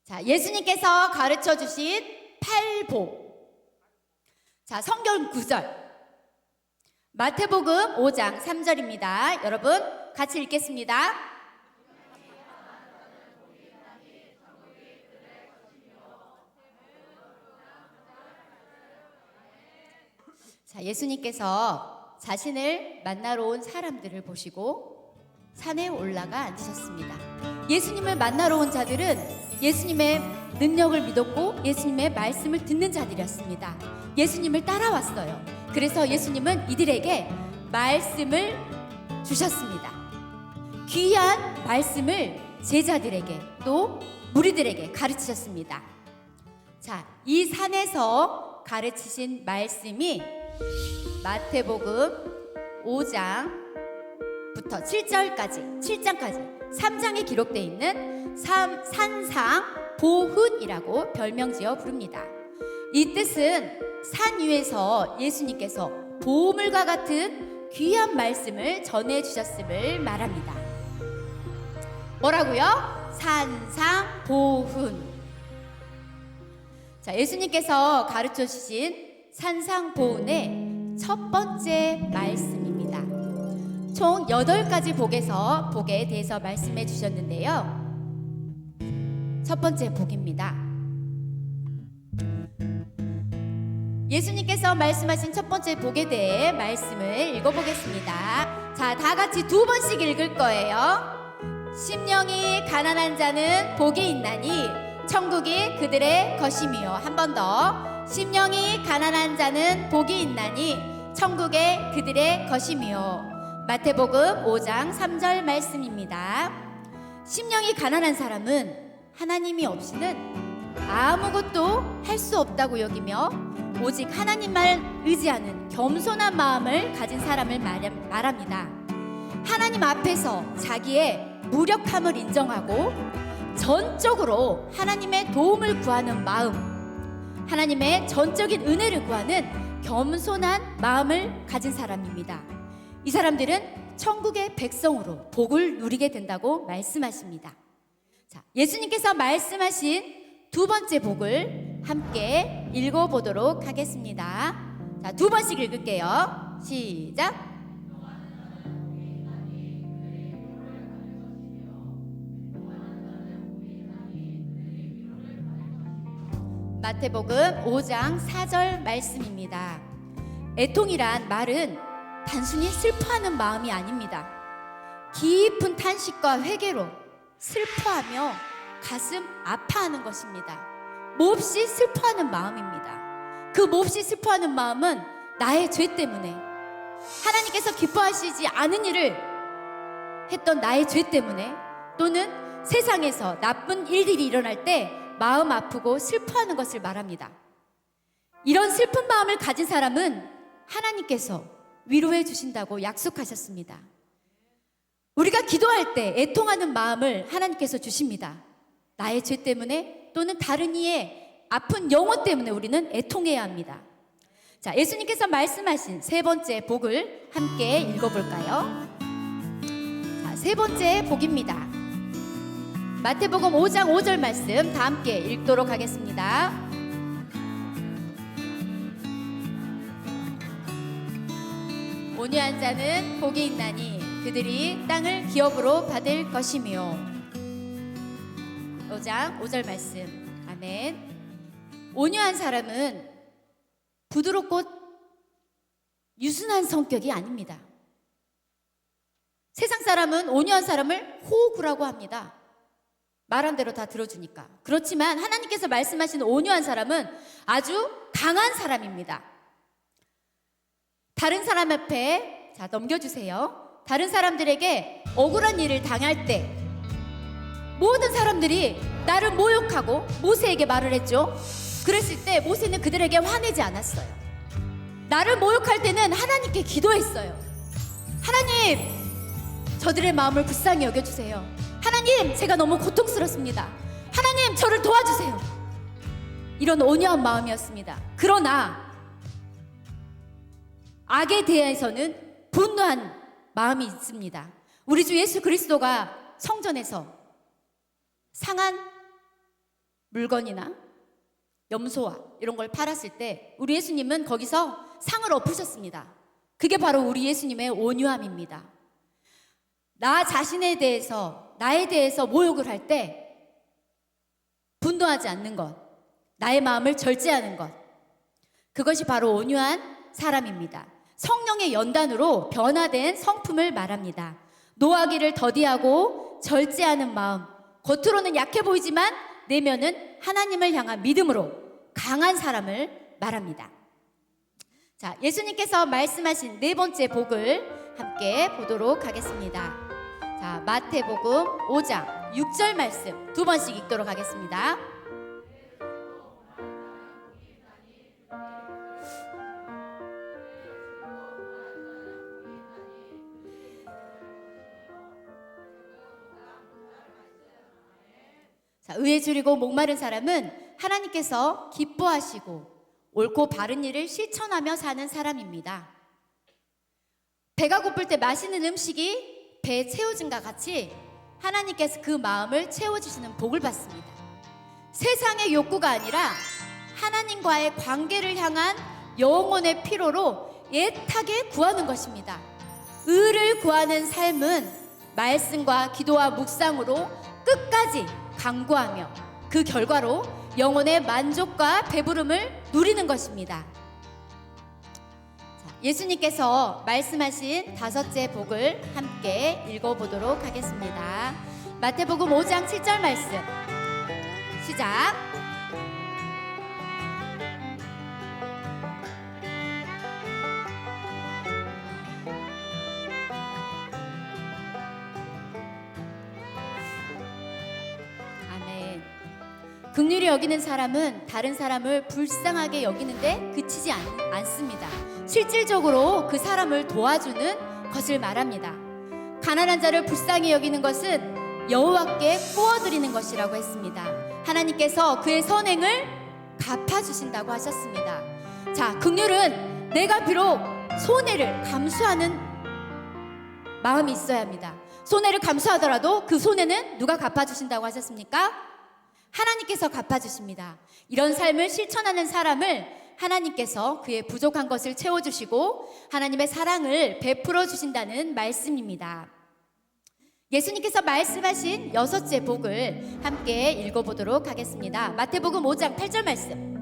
자, 예수님께서 가르쳐 주신 팔복. 자, 성경 구절. 마태복음 5장 3절입니다. 여러분 같이 읽겠습니다. 자, 예수님께서 자신을 만나러 온 사람들을 보시고 산에 올라가 앉으셨습니다. 예수님을 만나러 온 자들은 예수님의 능력을 믿었고 예수님의 말씀을 듣는 자들이었습니다. 예수님을 따라왔어요. 그래서 예수님은 이들에게 말씀을 주셨습니다. 귀한 말씀을 제자들에게 또 무리들에게 가르치셨습니다. 자, 이 산에서 가르치신 말씀이 마태복음 5장부터 7장까지 3장에 기록되어 있는 산상보훈이라고 별명지어 부릅니다. 이 뜻은 산 위에서 예수님께서 보물과 같은 귀한 말씀을 전해주셨음을 말합니다. 뭐라고요? 산상보훈. 자, 예수님께서 가르쳐 주신 산상보훈의 첫 번째 말씀입니다. 총 8가지 복에 대해서 말씀해 주셨는데요. 첫 번째 복입니다. 예수님께서 말씀하신 첫 번째 복에 대해 말씀을 읽어보겠습니다. 자, 다 같이 2번씩 읽을 거예요. 심령이 가난한 자는 복이 있나니 천국이 그들의 것이며. 한 번 더. 심령이 가난한 자는 복이 있나니 천국에 그들의 것이며. 마태복음 5장 3절 말씀입니다. 심령이 가난한 사람은 하나님이 없이는 아무것도 할 수 없다고 여기며 오직 하나님만 의지하는 겸손한 마음을 가진 사람을 말합니다. 하나님 앞에서 자기의 무력함을 인정하고 전적으로 하나님의 도움을 구하는 마음, 하나님의 전적인 은혜를 구하는 겸손한 마음을 가진 사람입니다. 이 사람들은 천국의 백성으로 복을 누리게 된다고 말씀하십니다. 자, 예수님께서 말씀하신 2번째 복을 함께 읽어보도록 하겠습니다. 자, 2번씩 읽을게요. 시작. 마태복음 5장 4절 말씀입니다. 애통이란 말은 단순히 슬퍼하는 마음이 아닙니다. 깊은 탄식과 회개로 슬퍼하며 가슴 아파하는 것입니다. 몹시 슬퍼하는 마음입니다. 그 몹시 슬퍼하는 마음은 나의 죄 때문에, 하나님께서 기뻐하시지 않은 일을 했던 나의 죄 때문에, 또는 세상에서 나쁜 일들이 일어날 때 마음 아프고 슬퍼하는 것을 말합니다. 이런 슬픈 마음을 가진 사람은 하나님께서 위로해 주신다고 약속하셨습니다. 우리가 기도할 때 애통하는 마음을 하나님께서 주십니다. 나의 죄 때문에 또는 다른 이의 아픈 영혼 때문에 우리는 애통해야 합니다. 자, 예수님께서 말씀하신 3번째 복을 함께 읽어볼까요? 자, 3번째 복입니다. 마태복음 5장 5절 말씀 다 함께 읽도록 하겠습니다. 온유한 자는 복이 있나니 그들이 땅을 기업으로 받을 것이며. 5장 5절 말씀. 아멘. 온유한 사람은 부드럽고 유순한 성격이 아닙니다. 세상 사람은 온유한 사람을 호구라고 합니다. 말한 대로 다 들어주니까. 그렇지만 하나님께서 말씀하시는 온유한 사람은 아주 강한 사람입니다. 다른 사람 앞에, 자, 넘겨주세요. 다른 사람들에게 억울한 일을 당할 때 모든 사람들이 나를 모욕하고 모세에게 말을 했죠. 그랬을 때 모세는 그들에게 화내지 않았어요. 나를 모욕할 때는 하나님께 기도했어요. 하나님, 저들의 마음을 불쌍히 여겨주세요. 하나님, 제가 너무 고통스럽습니다. 하나님, 저를 도와주세요. 이런 온유한 마음이었습니다. 그러나 악에 대해서는 분노한 마음이 있습니다. 우리 주 예수 그리스도가 성전에서 상한 물건이나 염소와 이런 걸 팔았을 때 우리 예수님은 거기서 상을 엎으셨습니다. 그게 바로 우리 예수님의 온유함입니다. 나 자신에 대해서, 나에 대해서 모욕을 할 때 분노하지 않는 것, 나의 마음을 절제하는 것, 그것이 바로 온유한 사람입니다. 성령의 연단으로 변화된 성품을 말합니다. 노하기를 더디하고 절제하는 마음, 겉으로는 약해 보이지만 내면은 하나님을 향한 믿음으로 강한 사람을 말합니다. 자, 예수님께서 말씀하신 네 번째 복을 함께 보도록 하겠습니다. 자, 마태복음 5장 6절 말씀 두 번씩 읽도록 하겠습니다. 자, 의에 줄이고 목마른 사람은 하나님께서 기뻐하시고 옳고 바른 일을 실천하며 사는 사람입니다. 배가 고플 때 맛있는 음식이 배에 채워진과 같이 하나님께서 그 마음을 채워주시는 복을 받습니다. 세상의 욕구가 아니라 하나님과의 관계를 향한 영혼의 피로로 애타게 구하는 것입니다. 의를 구하는 삶은 말씀과 기도와 묵상으로 끝까지 강구하며 그 결과로 영혼의 만족과 배부름을 누리는 것입니다. 자, 예수님께서 말씀하신 다섯째 복을 함께 읽어보도록 하겠습니다. 마태복음 5장 7절 말씀 시작. 긍휼히 여기는 사람은 다른 사람을 불쌍하게 여기는데 그치지 않습니다. 실질적으로 그 사람을 도와주는 것을 말합니다. 가난한 자를 불쌍히 여기는 것은 여호와께 구워드리는 것이라고 했습니다. 하나님께서 그의 선행을 갚아주신다고 하셨습니다. 자, 긍휼은 내가 비록 손해를 감수하는 마음이 있어야 합니다. 손해를 감수하더라도 그 손해는 누가 갚아주신다고 하셨습니까? 하나님께서 갚아주십니다. 이런 삶을 실천하는 사람을 하나님께서 그의 부족한 것을 채워주시고 하나님의 사랑을 베풀어 주신다는 말씀입니다. 예수님께서 말씀하신 여섯째 복을 함께 읽어보도록 하겠습니다. 마태복음 5장 8절 말씀.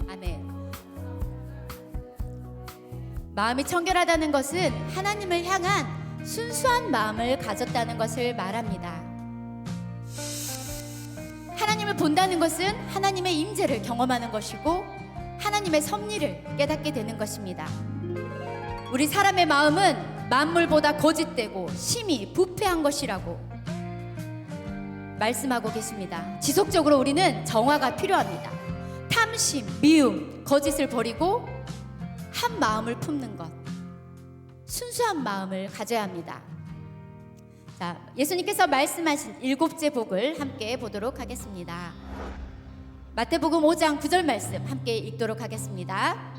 아멘. 마음이 청결하다는 것은 하나님을 향한 순수한 마음을 가졌다는 것을 말합니다. 하나님을 본다는 것은 하나님의 임재를 경험하는 것이고 하나님의 섭리를 깨닫게 되는 것입니다. 우리 사람의 마음은 만물보다 거짓되고 심히 부패한 것이라고 말씀하고 계십니다. 지속적으로 우리는 정화가 필요합니다. 탐심, 미움, 거짓을 버리고 한 마음을 품는 것, 순수한 마음을 가져야 합니다. 자, 예수님께서 말씀하신 일곱째 복을 함께 보도록 하겠습니다. 마태복음 5장 9절 말씀 함께 읽도록 하겠습니다.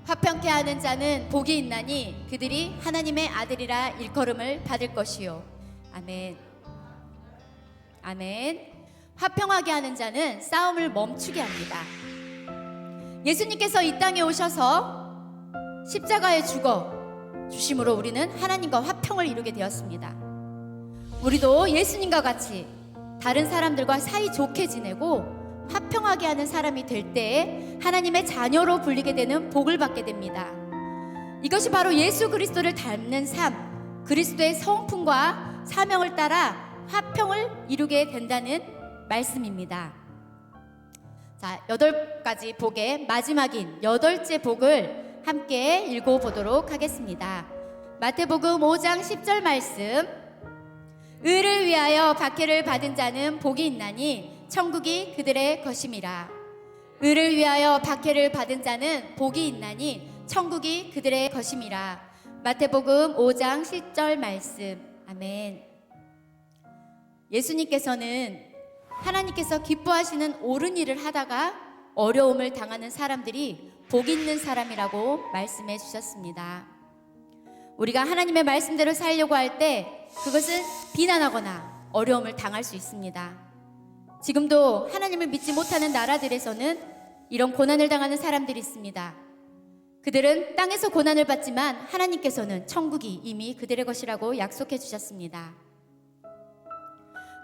화평케 하는 자는 복이 있나니 그들이 하나님의 아들이라 일컬음을 받을 것이요. 아멘. 아멘. 화평하게 하는 자는 싸움을 멈추게 합니다. 예수님께서 이 땅에 오셔서 십자가에 죽어 주심으로 우리는 하나님과 화평을 이루게 되었습니다. 우리도 예수님과 같이 다른 사람들과 사이 좋게 지내고 화평하게 하는 사람이 될 때에 하나님의 자녀로 불리게 되는 복을 받게 됩니다. 이것이 바로 예수 그리스도를 닮는 삶, 그리스도의 성품과 사명을 따라 화평을 이루게 된다는 말씀입니다. 자, 8가지 복의 마지막인 여덟째 복을 함께 읽어보도록 하겠습니다. 마태복음 5장 10절 말씀. 의를 위하여 박해를 받은 자는 복이 있나니 천국이 그들의 것임이라. 의를 위하여 박해를 받은 자는 복이 있나니 천국이 그들의 것임이라. 마태복음 5장 10절 말씀. 아멘. 예수님께서는 하나님께서 기뻐하시는 옳은 일을 하다가 어려움을 당하는 사람들이 복 있는 사람이라고 말씀해 주셨습니다. 우리가 하나님의 말씀대로 살려고 할 때 그것은 비난하거나 어려움을 당할 수 있습니다. 지금도 하나님을 믿지 못하는 나라들에서는 이런 고난을 당하는 사람들이 있습니다. 그들은 땅에서 고난을 받지만 하나님께서는 천국이 이미 그들의 것이라고 약속해 주셨습니다.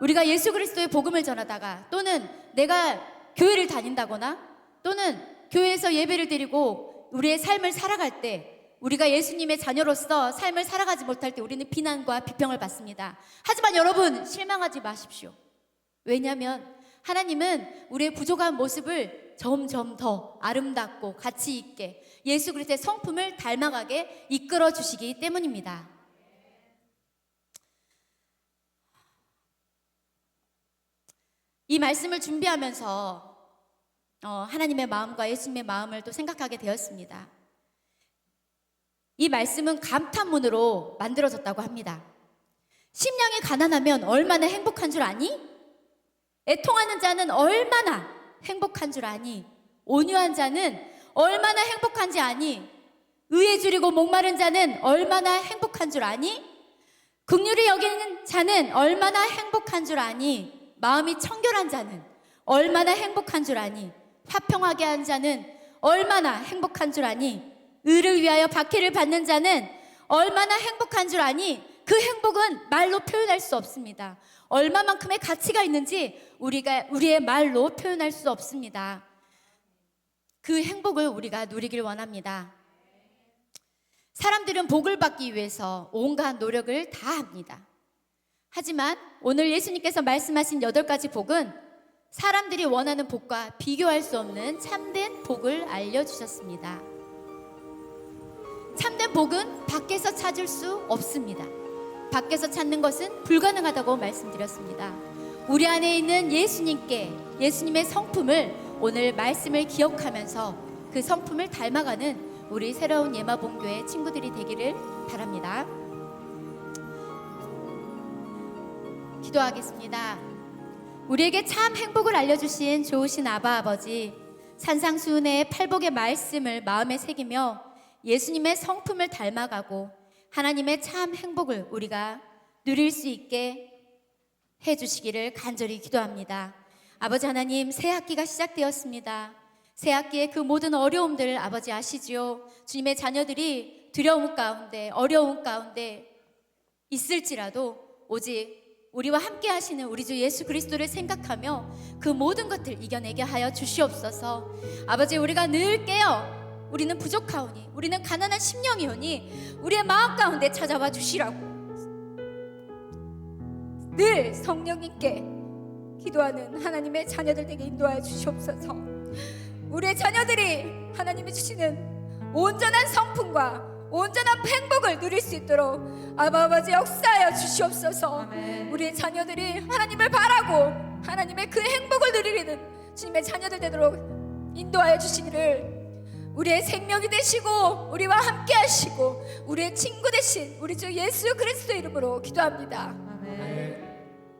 우리가 예수 그리스도의 복음을 전하다가 또는 내가 교회를 다닌다거나 또는 교회에서 예배를 드리고 우리의 삶을 살아갈 때 우리가 예수님의 자녀로서 삶을 살아가지 못할 때 우리는 비난과 비평을 받습니다. 하지만 여러분, 실망하지 마십시오. 왜냐하면 하나님은 우리의 부족한 모습을 점점 더 아름답고 가치 있게 예수 그리스도의 성품을 닮아가게 이끌어 주시기 때문입니다. 이 말씀을 준비하면서 하나님의 마음과 예수님의 마음을 또 생각하게 되었습니다. 이 말씀은 감탄문으로 만들어졌다고 합니다. 심령이 가난하면 얼마나 행복한 줄 아니? 애통하는 자는 얼마나 행복한 줄 아니? 온유한 자는 얼마나 행복한지 아니? 의에 줄이고 목마른 자는 얼마나 행복한 줄 아니? 긍휼히 여기는 자는 얼마나 행복한 줄 아니? 마음이 청결한 자는 얼마나 행복한 줄 아니? 화평하게 한 자는 얼마나 행복한 줄 아니? 의를 위하여 박해를 받는 자는 얼마나 행복한 줄 아니? 그 행복은 말로 표현할 수 없습니다. 얼마만큼의 가치가 있는지 우리의 말로 표현할 수 없습니다. 그 행복을 우리가 누리길 원합니다. 사람들은 복을 받기 위해서 온갖 노력을 다 합니다. 하지만 오늘 예수님께서 말씀하신 8가지 복은 사람들이 원하는 복과 비교할 수 없는 참된 복을 알려주셨습니다. 참된 복은 밖에서 찾을 수 없습니다. 밖에서 찾는 것은 불가능하다고 말씀드렸습니다. 우리 안에 있는 예수님의 성품을 오늘 말씀을 기억하면서 그 성품을 닮아가는 우리 새로운 예마봉교회 친구들이 되기를 바랍니다. 기도하겠습니다. 우리에게 참 행복을 알려주신 좋으신 아바 아버지, 산상수훈의 팔복의 말씀을 마음에 새기며 예수님의 성품을 닮아가고 하나님의 참 행복을 우리가 누릴 수 있게 해주시기를 간절히 기도합니다. 아버지 하나님, 새 학기가 시작되었습니다. 새 학기의 그 모든 어려움들 아버지 아시지요? 주님의 자녀들이 두려움 가운데 어려움 가운데 있을지라도 오직 우리와 함께 하시는 우리 주 예수 그리스도를 생각하며 그 모든 것들 이겨내게 하여 주시옵소서. 아버지, 우리가 늘 깨어 우리는 부족하오니 우리는 가난한 심령이오니 우리의 마음 가운데 찾아와 주시라고 늘 성령님께 기도하는 하나님의 자녀들에게 인도하여 주시옵소서. 우리의 자녀들이 하나님이 주시는 온전한 성품과 온전한 행복을 누릴 수 있도록 아버지 역사하여 주시옵소서. 아멘. 우리의 자녀들이 하나님을 바라고 하나님의 그 행복을 누리는 주님의 자녀들 되도록 인도하여 주시기를 우리의 생명이 되시고 우리와 함께 하시고 우리의 친구 되신 우리 주 예수 그리스도 이름으로 기도합니다.